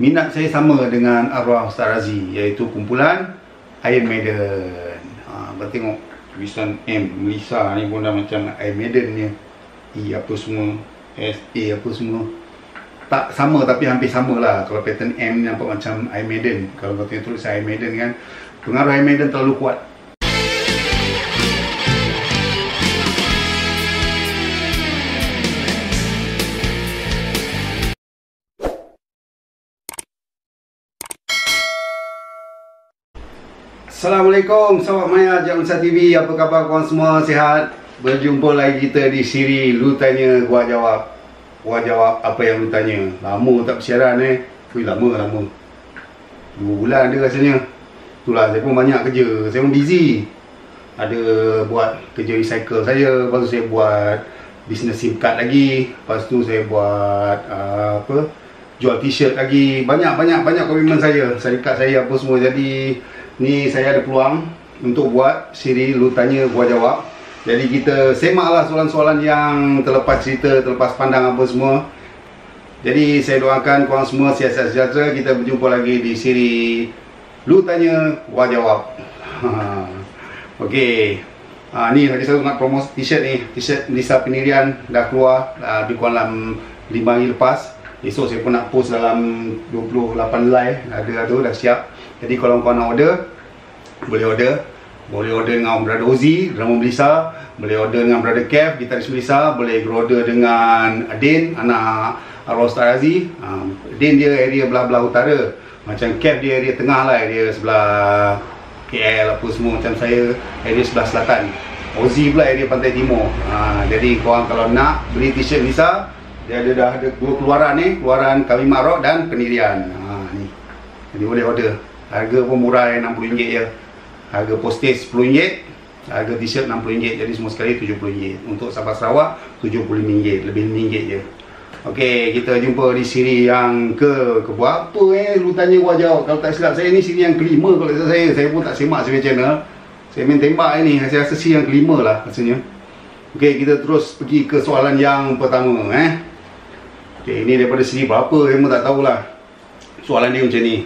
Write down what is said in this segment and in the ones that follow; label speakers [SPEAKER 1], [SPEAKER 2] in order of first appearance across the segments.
[SPEAKER 1] minat saya sama dengan arwah Ustaz Razi, iaitu kumpulan Iron Maiden. Tengok tulisan M Melissa ni pun dah macam Iron Maiden ni. E apa semua, S A apa semua, tak sama tapi hampir sama lah. Kalau pattern M ni nampak macam Iron Maiden. Kalau kau tengok tulisan Iron Maiden kan, pengaruh Iron Maiden terlalu kuat. Assalamualaikum sahabat Maya Jamusa TV, apa khabar korang semua? Sihat? Berjumpa lagi kita di siri Lu Tanya Gua Jawab. Gua jawab apa yang lu tanya. Lama tak bersiaran lama 2 bulan ada rasanya. Itulah, saya pun banyak kerja, saya pun busy. Ada buat kerja recycle saya, lepas tu saya buat business SIM card lagi, lepas tu saya buat jual t-shirt lagi. Banyak komitmen saya, syarikat saya apa semua. Jadi ni saya ada peluang untuk buat siri Lu Tanya Gua Jawab. Jadi kita semaklah soalan-soalan yang terlepas cerita, terlepas pandang apa semua. Jadi saya doakan korang semua sihat-sihat sejahtera. Kita berjumpa lagi di siri Lu Tanya Gua Jawab. Okey. Ni lagi saya nak promosi t-shirt ni. T-shirt Lisa Pendirian dah keluar lebih kurang dalam 5 hari lepas. Esok saya pun nak post dalam 28 live. Ada tu dah siap. Jadi kalau korang nak order, boleh order dengan Brother Ozi, drama Melissa, boleh order dengan Brother Kev, gitaris Melissa, boleh order dengan Din, anak arwah Ustaz Razi. Din dia area belah-belah utara, macam Kev dia area tengah lah, area sebelah KL apa semua. Macam saya area sebelah selatan, Ozi pula area pantai timur. Jadi korang kalau nak beli t-shirt Melissa, dia dah ada 2 keluaran ni, keluaran Kami Makrok dan Pendirian. Ni, jadi boleh order. Harga pun murah, RM60 je. Harga postage RM10, harga t-shirt RM60. Jadi semua sekali RM70. Untuk sahabat Sarawak RM75, lebih RM5 je. Okey, kita jumpa di siri yang ke buat apa Lu Tanya Gua Jawab. Kalau tak silap saya ni siri yang kelima kalau tak saya. Saya pun tak semak saya channel. Saya main tembak ni. Saya rasa siri yang kelima lah rasanya. Okey, kita terus pergi ke soalan yang pertama. Okey, ini daripada siri berapa saya pun tak tahulah. Soalan dia macam ni.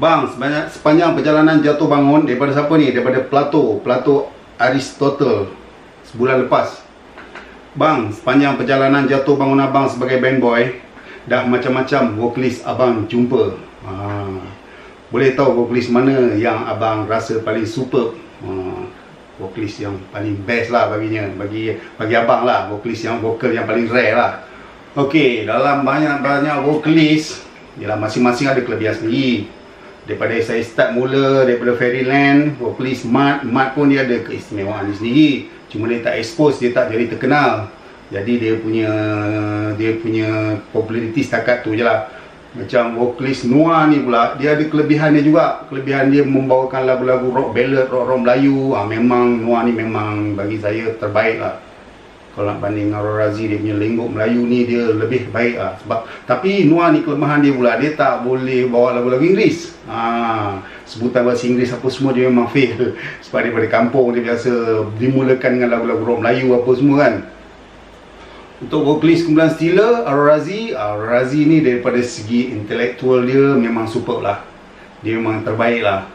[SPEAKER 1] Bang, sepanjang perjalanan jatuh bangun, daripada siapa ni? Daripada Plato Aristotle, sebulan lepas. Bang, sepanjang perjalanan jatuh bangun abang sebagai band boy, dah macam-macam vokalis abang jumpa. Boleh tahu vokalis mana yang abang rasa paling superb? Vokalis yang paling best lah baginya, bagi abang lah, vokalis yang vokal yang paling rare lah. Okey, dalam banyak vokalis, yalah masing-masing ada kelebihan sendiri. Daripada saya start mula daripada Fairyland, vokalis Mat pun dia ada keistimewaan dia sendiri. Cuma dia tak expose, dia tak jadi terkenal. Jadi dia punya populariti setakat tu je lah. Macam vokalis Noah ni pula, dia ada kelebihan dia juga. Kelebihan dia membawakan lagu-lagu rock ballad, rock Melayu. Memang Noah ni memang bagi saya terbaik lah. Kalau nak banding dengan Razi, dia punya lenggok Melayu ni dia lebih baik lah. Tapi Noah ni kelemahan dia pula, dia tak boleh bawa lagu-lagu Inggeris. Sebutan bahasa Inggeris apa semua dia memang fail. Sebab daripada kampung dia biasa dimulakan dengan lagu-lagu rock Melayu apa semua kan. Untuk vokalis kumpulan Steeler, Razi ni daripada segi intelektual dia memang superb lah. Dia memang terbaik lah.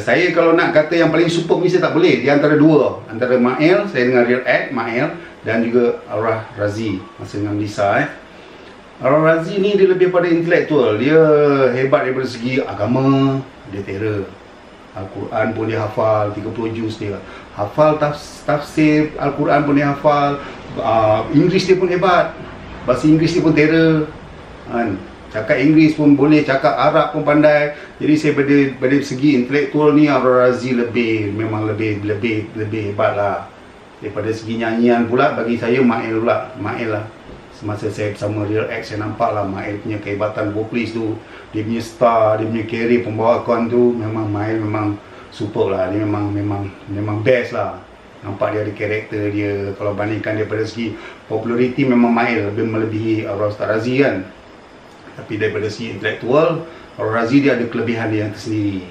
[SPEAKER 1] Saya kalau nak kata yang paling superb ni saya tak boleh. Dia antara dua, antara Mael, saya dengar Real Act Mael, dan juga Arwah Razi masa dengan Lisa. Arwah Razi ni dia lebih pada intelektual. Dia hebat daripada segi agama, dia terror. Al-Quran pun dia hafal, 30 juz dia hafal, tafsir Al-Quran pun dia hafal. Inggeris dia pun hebat, bahasa Inggeris dia pun terror kan. Cakap Inggeris pun boleh, cakap Arab pun pandai. Jadi saya pada segi intelektual ni Arwah Razi memang lebih hebat lah. Daripada segi nyanyian pula bagi saya Mael lah. Semasa saya bersama Real Act, saya nampak lah Mael punya kehebatan vokalis tu. Dia punya star, dia punya career pembawaan tu, memang Mael memang super lah. Dia memang best lah. Nampak dia ada karakter dia. Kalau bandingkan daripada segi populariti, memang Mael lebih melebihi Arwah Ustaz Razi kan. Tapi daripada segi intelektual, Razi dia ada kelebihan dia yang tersendiri.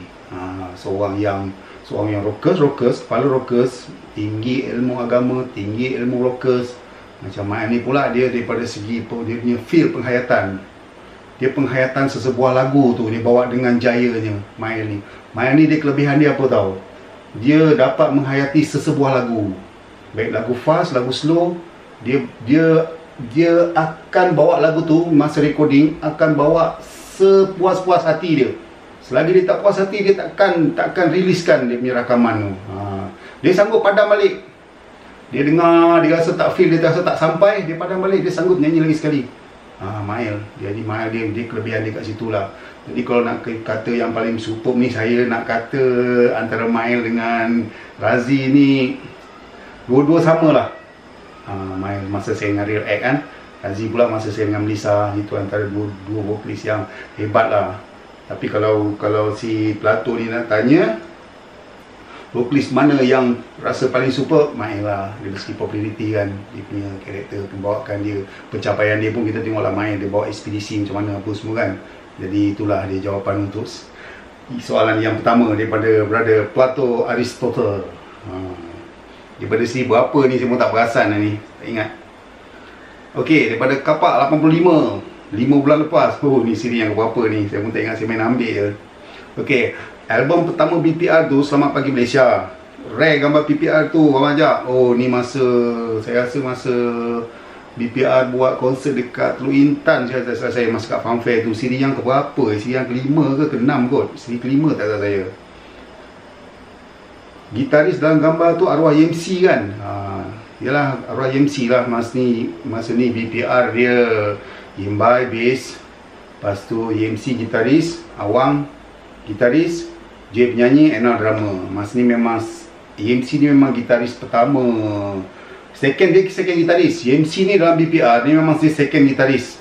[SPEAKER 1] Seorang yang rockers, kepala rockers, tinggi ilmu agama, tinggi ilmu rockers. Macam Mael ni pula dia daripada segi dia punya feel penghayatan. dia penghayatan sesebuah lagu tu dia bawa dengan jayanya. Mail ni dia kelebihan dia apa tahu? Dia dapat menghayati sesebuah lagu. Baik lagu fast, lagu slow, dia akan bawa lagu tu masa recording, akan bawa sepuas-puas hati dia. Selagi dia tak puas hati, dia takkan riliskan dia punya rakaman tu. Dia sanggup padam balik. Dia dengar, dia rasa tak feel, dia rasa tak sampai, dia padam balik, dia sanggup nyanyi lagi sekali. Mail. Jadi Mail dia kelebihan dia kat situ lah. Jadi kalau nak kata yang paling superb ni, saya nak kata antara Mail dengan Razi ni, dua-dua sama lah. Mail masa saya dengan Real Act kan, Razi pula masa saya dengan Melissa. Itu antara dua vokalis yang hebat lah. Tapi kalau si Plato ni nak tanya vokalis mana yang rasa paling super, Mail lah. Dari segi populariti kan, dia punya karakter, pembawakan dia, pencapaian dia pun kita tengoklah Mail, dia bawa ekspedisi macam mana apa semua kan. Jadi itulah dia jawapan untuk soalan yang pertama daripada brother Plato Aristotle. Daripada segi berapa ni saya pun tak perasan ni, tak ingat. Okey, daripada Kapak 85, 5 bulan lepas. Ni siri yang berapa ni, saya pun tak ingat, saya main ambil je. Okey, album pertama BPR tu Selamat Pagi Malaysia. Rare gambar BPR tu Abang Ajak. Ni masa, saya rasa masa BPR buat konsert dekat Teluk Intan, saya masa kat Funfair tu. Siri yang keberapa? Siri yang kelima ke keenam kot? Siri kelima tak tahu saya. Gitaris dalam gambar tu arwah YMC kan. Yalah, arwah YMC lah. Masa ni BPR dia Yimbai bass, lepas tu YMC gitaris, Awang gitaris, J penyanyi, Enal drama. Masa ni memang YMC ni memang gitaris pertama. Second gitaris. YMC ni dalam BPR ni memang second gitaris.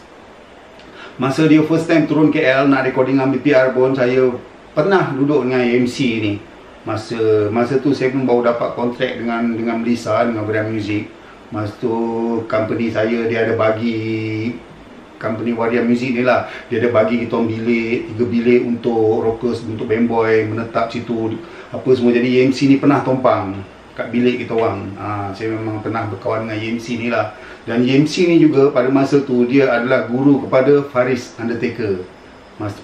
[SPEAKER 1] Masa dia first time turun KL nak recording dengan BPR pun, saya pernah duduk dengan YMC ni. Masa tu saya pun baru dapat kontrak dengan Melissa, dengan Brian Music. Masa tu company saya dia ada bagi, company Waria Music ni lah, dia ada bagi kita bilik, 3 bilik untuk rockers, untuk band boy menetap situ apa semua. Jadi YMC ni pernah tumpang kat bilik kita orang. Saya memang pernah berkawan dengan YMC ni lah. Dan YMC ni juga pada masa tu dia adalah guru kepada Faris Undertaker.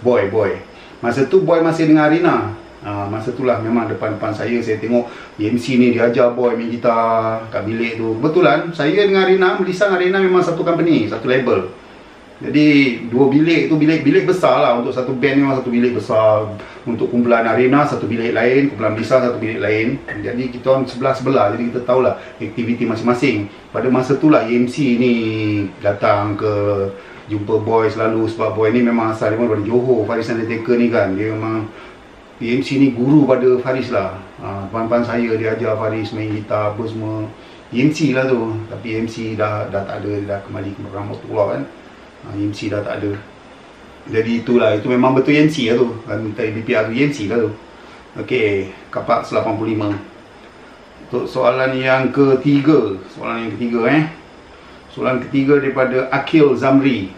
[SPEAKER 1] Boy. Masa tu Boy masih dengan Arina. Masa tu lah memang depan-depan saya tengok YMC ni dia ajar Boy main gitar kat bilik tu. Kebetulan saya dengan Arina, Melissa dengan Arina memang satu company, satu label. Jadi 2 bilik tu bilik besar lah. Untuk satu band memang satu bilik besar. Untuk kumpulan Arena satu bilik lain, kumpulan Melissa satu bilik lain. Jadi kita orang sebelah-sebelah. Jadi kita tahulah aktiviti masing-masing. Pada masa tu lah YMC ni datang ke jumpa Boy selalu. Sebab Boy ni memang asal dia daripada Johor. Faris Undertaker ni kan, dia memang YMC ni guru pada Faris lah. Depan-depan saya dia ajar Faris main gitar apa semua. YMC lah tu. Tapi YMC dah tak ada, dah kembali ke Rahmatullah kan. YMC dah tak ada. Jadi itulah, itu memang betul YMC lah tu. Tadi BPR tu YMC lah tu. Okey, Kapak 85. Untuk soalan yang ketiga. Soalan ketiga daripada Akil Zamri.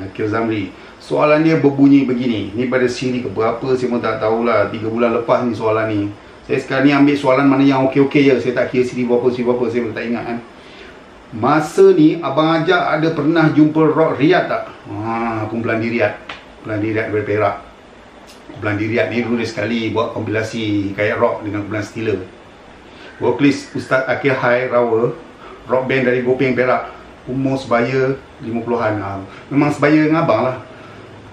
[SPEAKER 1] Akil Zamri. Soalan dia berbunyi begini. Ni pada siri ke berapa saya pun tak tahulah. 3 bulan lepas ni soalan ni. Saya sekarang ni ambil soalan mana yang okey-okey je. Saya tak kira siri berapa, saya pun tak ingat kan. Masa ni Abang Ajak ada pernah jumpa Rock Riyadh tak? Kumpulan di Riyadh. Kumpulan di Riyadh dari Perak. Kumpulan di Riyadh ni dulu sekali buat kompilasi kayak rock dengan kumpulan Steeler. Vokalis Ustaz Akil Hai Rawa, rock band dari Gopeng Perak. Umur sebaya 50-an. Memang sebaya dengan abang lah.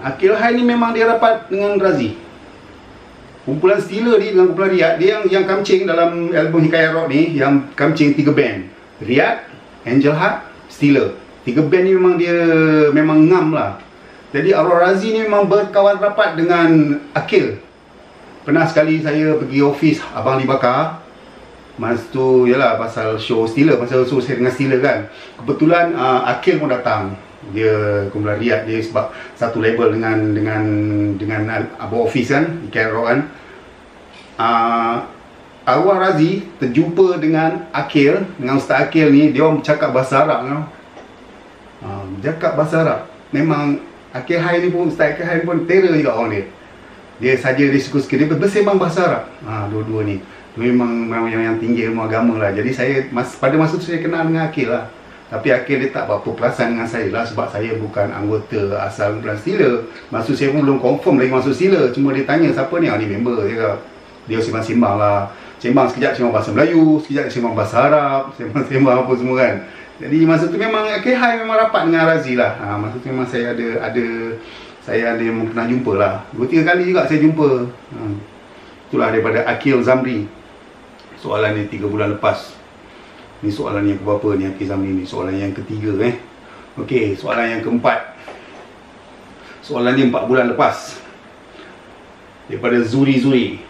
[SPEAKER 1] Akil Hai ni memang dia rapat dengan Razi. Kumpulan Steeler ni dengan kumpulan Riyadh, dia yang kamcing dalam album Hikayat Rock ni, yang kamcing 3 band. Riyadh, Angel Heart, Steeler. 3 band ni memang dia memang ngam lah. Jadi arwah Razi ni memang berkawan rapat dengan Akil. Pernah sekali saya pergi office Abang Li Bakar. Masa tu yalah pasal show Steeler, pasal show saya dengan Steeler kan. Kebetulan Akil pun datang. Dia kumpulan Riyadh, dia sebab satu label dengan Abang Office kan, Hikayat Rock kan. Arwah Razi terjumpa dengan Akil, dengan Ustaz Akil ni, dia orang bercakap bahasa Arab tau. Bercakap bahasa Arab. Memang Akil Hai ni pun, Ustaz Akil Hai ni pun terror juga orang dia. Dia saja dia suka-suka, dia bersembang bahasa Arab. Dua-dua ni memang yang tinggi ilmu agama lah. Jadi saya pada masa tu saya kenal dengan Akil lah. Tapi akhir dia tak berapa perasan dengan saya lah, sebab saya bukan anggota asal kumpulan Stila. Maksud saya pun belum confirm lagi masuk Stila. Cuma dia tanya siapa ni, ni member dia. Dia sembang-sembang lah. Sembang sekejap sembang bahasa Melayu, sekejap sembang bahasa Arab, sembang apa semua kan. Jadi masa tu memang Hai memang rapat dengan Razi lah. Masa tu memang saya ada yang pernah jumpa lah. 2-3 kali juga saya jumpa. Itulah daripada Akil Zamri. Soalan ni 3 bulan lepas. Ni soalan yang keberapa ni Akil Zamri ni? Soalan yang ketiga Okey, soalan yang keempat. Soalan ni 4 bulan lepas. Daripada Zuri.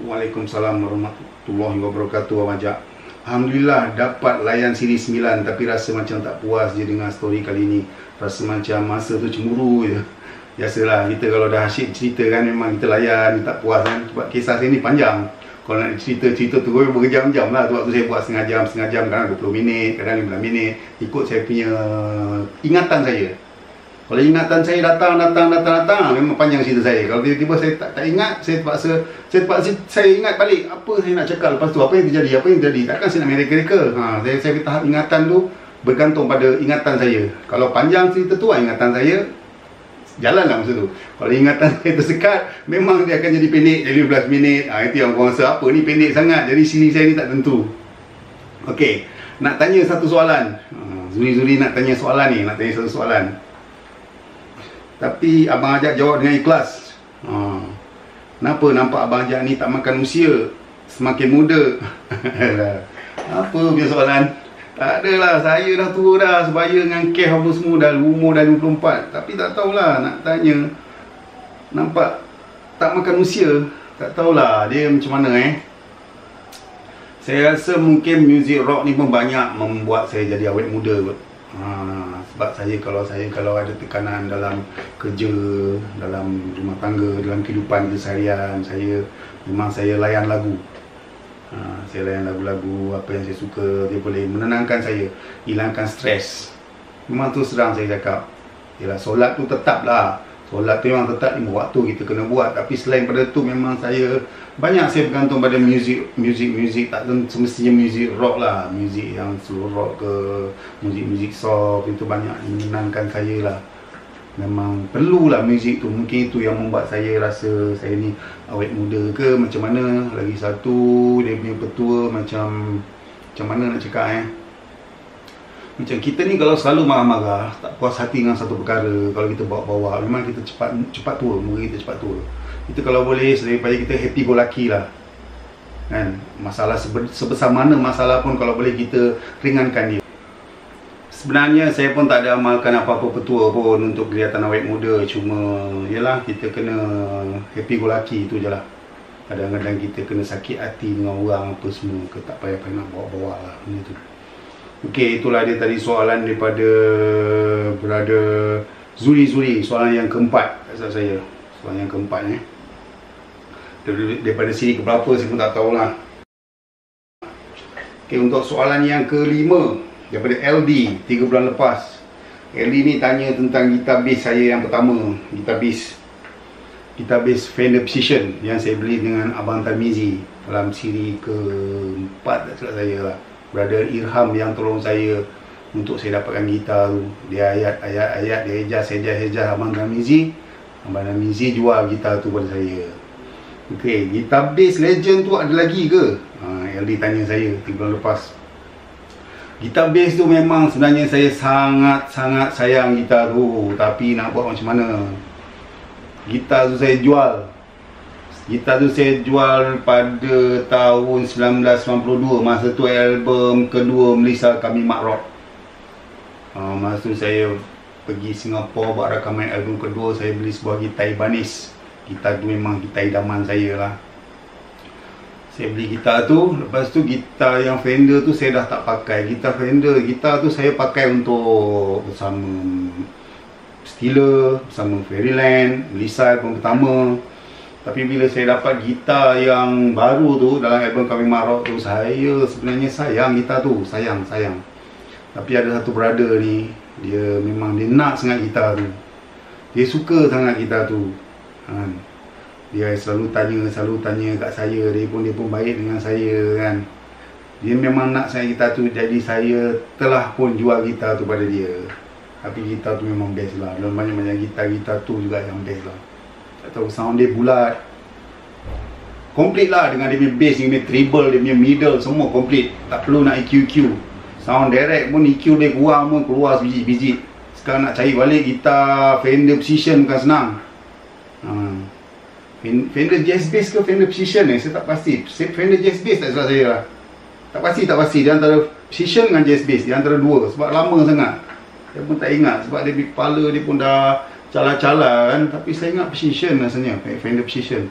[SPEAKER 1] Waalaikumsalam warahmatullahi wabarakatuh. Abang Jack, alhamdulillah dapat layan siri 9, tapi rasa macam tak puas je dengan story kali ni. Rasa macam masa tu cemburu je. Biasalah, kita kalau dah asyik cerita kan, memang kita layan, tak puas kan. Sebab kisah saya ni panjang. Kalau nak cerita tu berjam-jam lah. Tu waktu saya buat setengah jam, kadang 20 minit, kadang 15 minit, ikut saya punya ingatan saya. Kalau ingatan saya datang, memang panjang cerita saya. Kalau tiba-tiba saya tak ingat, saya terpaksa saya ingat balik apa saya nak cakap lepas tu, apa yang terjadi. Takkan saya nak mereka-reka. Saya tahap ingatan tu bergantung pada ingatan saya. Kalau panjang cerita tu, ingatan saya jalanlah masa tu. Kalau ingatan saya tersekat, memang dia akan jadi pendek, jadi 15 minit. Itu yang korang rasa, apa ni pendek sangat, jadi sini saya ni tak tentu. Okey, nak tanya satu soalan. Zuri nak tanya soalan ni, satu soalan. Tapi Abang Ajak jawab dengan ikhlas. Kenapa nampak Abang Ajak ni tak makan usia, semakin muda? Apa punya soalan? Tak adalah, saya dah tua dah, sebaya dengan keh apa semua, dah umur dah 24. Tapi tak tahulah, nak tanya nampak tak makan usia, tak tahulah dia macam mana Saya rasa mungkin muzik rock ni pun banyak membuat saya jadi awet muda kot. Sebab kalau ada tekanan dalam kerja, dalam rumah tangga, dalam kehidupan keseharian, saya layan lagu. Saya layan lagu-lagu apa yang saya suka. Dia boleh menenangkan saya, hilangkan stres. Memang tu sedang saya cakap. Yalah, solat tu tetap lah. Solat tu memang tetap 5 waktu kita kena buat. Tapi selain pada tu, memang saya bergantung pada muzik, tak semestinya muzik rock lah. Muzik yang slow rock ke, muzik soft, itu banyak menenangkan saya lah. Memang perlulah muzik tu. Mungkin itu yang membuat saya rasa saya ni awet muda ke macam mana. Lagi satu, dia punya petua macam mana nak cakap macam kita ni kalau selalu marah-marah, tak puas hati dengan satu perkara, kalau kita bawa-bawa, memang kita cepat tua, muka kita cepat tua. Itu kalau boleh, daripada kita happy go lucky lah kan. Masalah sebesar mana masalah pun, kalau boleh kita ringankan dia. Sebenarnya saya pun tak ada amalkan apa-apa petua pun untuk kelihatan awet muda. Cuma yalah, kita kena happy go lucky, itu je lah. Kadang-kadang kita kena sakit hati dengan orang apa semua ke, tak payah nak bawa-bawa lah benda tu. Okey, itulah dia tadi soalan daripada Brother Zuri. Soalan yang keempat saya. Soalan yang keempat daripada sini ke berapa saya pun tak tahulah. Okey, untuk soalan yang kelima daripada LD 3 bulan lepas. LD ni tanya tentang gitar bass saya yang pertama, gitar bass Fender Precision yang saya beli dengan Abang Tamizi dalam siri ke-4 tak silap saya lah. Brother Irham yang tolong saya untuk saya dapatkan gitar tu. Dia ayat, dia ejas Abang Tamizi. Abang Tamizi jual gitar tu pada saya. Okey, gitar bass Legend tu ada lagi ke? LD tanya saya 3 bulan lepas. Gitar bass tu memang sebenarnya saya sangat sayang gitar tu. Tapi nak buat macam mana? Gitar tu saya jual pada tahun 1992. Masa tu album kedua Melissa kami Mak Rock. Masa tu saya pergi Singapura buat rakaman album kedua. Saya beli sebuah gitar Ibanez. Gitar tu memang gitar idaman saya lah. Saya beli gitar tu. Lepas tu gitar yang Fender tu saya dah tak pakai. Gitar tu saya pakai untuk bersama Stila, bersama Fairyland, Melissa album pertama. Tapi bila saya dapat gitar yang baru tu dalam album kami Marok tu, saya sebenarnya sayang gitar tu, sayang. Tapi ada satu brother ni, dia memang dia nak sangat gitar tu. Dia suka sangat gitar tu. Dia selalu tanya kat saya, dia pun baik dengan saya kan. Dia memang nak saya gitar tu, jadi saya telah pun jual gitar tu pada dia. Tapi gitar tu memang best lah. Dalam banyak-banyak gitar tu juga yang best lah. Tak tahu, sound dia bulat, komplit lah dengan dia punya bass, dia punya treble, dia punya middle, semua komplit. Tak perlu nak EQ. Sound direct pun EQ dia kurang pun keluar sebiji-biji. Sekarang nak cari balik gitar Fender Precision bukan senang. Fender Jazz Bass ke Fender Precision ni, saya tak pasti. Fender Jazz Bass tak salah saya lah. Tak pasti. Dia antara Precision dengan Jazz Bass, dia antara dua. Sebab lama sangat, saya pun tak ingat. Sebab dia kepala dia pun dah cala-cala kan. Tapi saya ingat Precision rasanya, Fender Precision.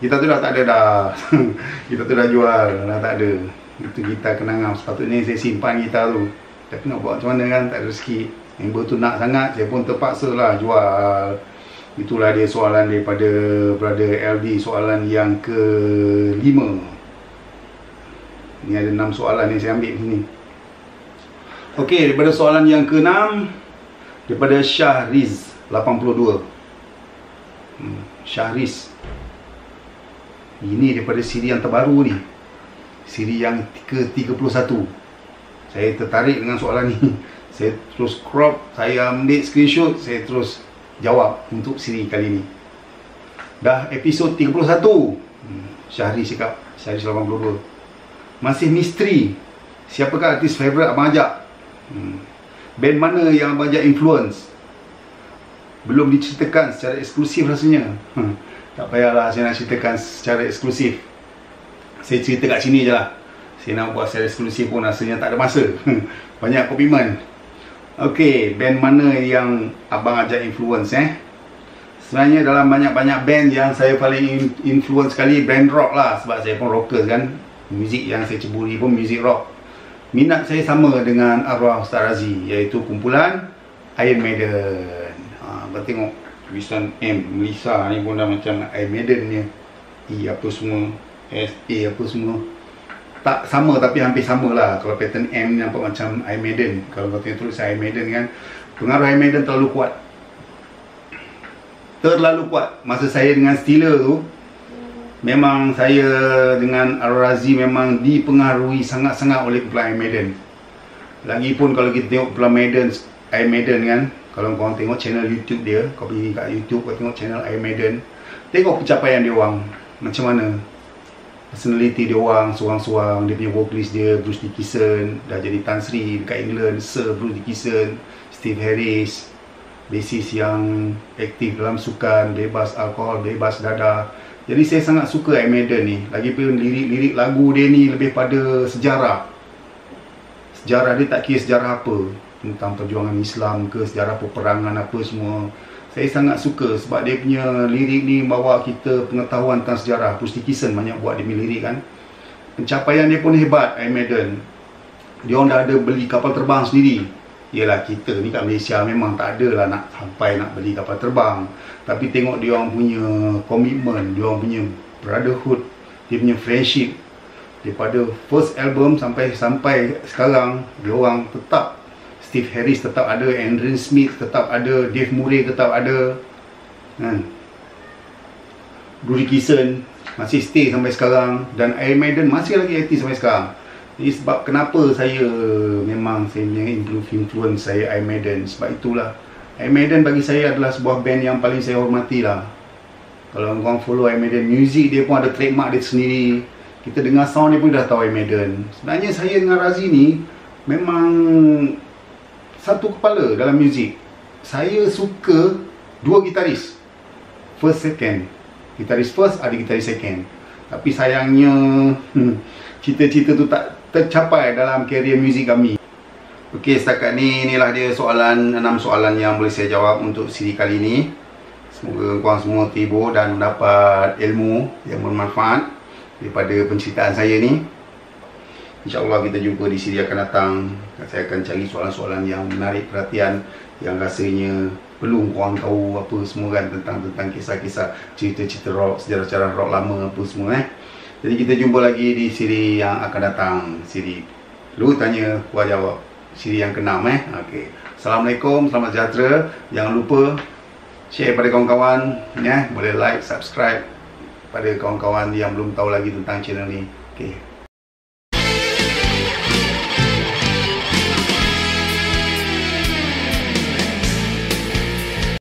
[SPEAKER 1] Gitar tu dah tak ada dah. Gitar tu dah jual, dah tak ada. Itu gitar kenangan. Sepatutnya saya simpan gitar tu, tapi nak buat macam mana kan, tak ada rezeki. Member tu nak sangat, saya pun terpaksa lah jual. Itulah dia soalan daripada Brother LD, soalan yang ke-5. Ni ada 6 soalan ni saya ambil sini. Okey, daripada soalan yang ke-6 daripada Syahriz 82. Syahriz, ini daripada siri yang terbaru ni, siri yang ke-31. Saya tertarik dengan soalan ni. Saya terus crop, saya ambil screenshot, saya terus jawab untuk siri kali ni. Dah episod 31. Syahriz cakap, Syahriz 82. Masih misteri, siapakah artis favourite abang ajak? Band mana yang abang ajak influence? Belum diceritakan secara eksklusif rasanya. Tak payahlah saya nak ceritakan secara eksklusif. Saya cerita kat sini je lah. Saya nak buat secara eksklusif pun rasanya tak ada masa. Banyak komitmen. Okey, band mana yang abang ajak influence Sebenarnya dalam banyak-banyak band yang saya paling influence sekali, band rock lah. Sebab saya pun rockers kan. Muzik yang saya ceburi pun muzik rock. Minat saya sama dengan arwah Ustaz Razi, iaitu kumpulan Iron Maiden. Abang tengok tulisan M, Melissa ni pun dah macam Iron Maiden ni. E apa semua, S, A apa semua. Tak sama tapi hampir sama lah. Kalau pattern M ni nampak macam Iron Maiden. Kalau kau tengok tulisan Iron Maiden kan, pengaruh Iron Maiden terlalu kuat. Terlalu kuat. Masa saya dengan Steeler tu, memang saya dengan Ar-Razi memang dipengaruhi sangat-sangat oleh kumpulan Iron Maiden. Lagipun kalau kita tengok kumpulan Iron Maiden kan, kalau korang tengok channel YouTube dia, kau pergi kat YouTube, kau tengok channel Iron Maiden, tengok pencapaian dia orang macam mana. Personality dia orang, seorang-seorang. Dia punya vocalist dia, Bruce Dickinson, dah jadi Tan Sri dekat England, Sir Bruce Dickinson. Steve Harris, bassist yang aktif dalam sukan, bebas alkohol, bebas dadah. Jadi saya sangat suka Iron Maiden ni. Lagipun lirik-lirik lagu dia ni lebih pada sejarah. Sejarah dia tak kira sejarah apa, tentang perjuangan Islam ke, sejarah peperangan apa semua. Saya sangat suka sebab dia punya lirik ni bawa kita pengetahuan tentang sejarah. Bruce Dickinson banyak buat dia punya lirik kan. Pencapaian dia pun hebat, Iron Maiden. Dia orang dah ada beli kapal terbang sendiri. Yelah, kita ni kat Malaysia memang tak ada lah nak sampai nak beli kapal terbang. Tapi tengok dia orang punya komitmen, dia orang punya brotherhood, dia punya friendship. Daripada first album sampai sekarang, dia orang tetap, Steve Harris tetap ada, Adrian Smith tetap ada, Dave Murray tetap ada kan? Bruce Dickinson masih stay sampai sekarang, dan Iron Maiden masih lagi aktif sampai sekarang. Jadi sebab kenapa saya memang saya punya influence saya Iron Maiden, sebab itulah Iron Maiden bagi saya adalah sebuah band yang paling saya hormati lah. Kalau korang follow Iron Maiden, music dia pun ada trademark dia sendiri. Kita dengar sound dia pun dah tahu Iron Maiden. Sebenarnya saya dengan Razi ni memang satu kepala dalam muzik. Saya suka dua gitaris, first second. Gitaris first, ada gitaris second. Tapi sayangnya cita-cita tu tak tercapai dalam karier muzik kami. Okey, setakat ni inilah dia soalan, 6 soalan yang boleh saya jawab untuk siri kali ni. Semoga korang semua terhibur dan mendapat ilmu yang bermanfaat daripada penceritaan saya ni. InsyaAllah kita jumpa di siri akan datang. Saya akan cari soalan-soalan yang menarik perhatian, yang rasanya perlu korang tahu apa semua kan, tentang kisah-kisah, cerita-cerita rock, sejarah-sejarah rock lama apa semua Jadi kita jumpa lagi di siri yang akan datang. Siri lu tanya, gua jawab. Siri yang ke-6 Okey. Assalamualaikum, selamat sejahtera. Jangan lupa share pada kawan-kawan boleh like, subscribe pada kawan-kawan yang belum tahu lagi tentang channel ni. Okey.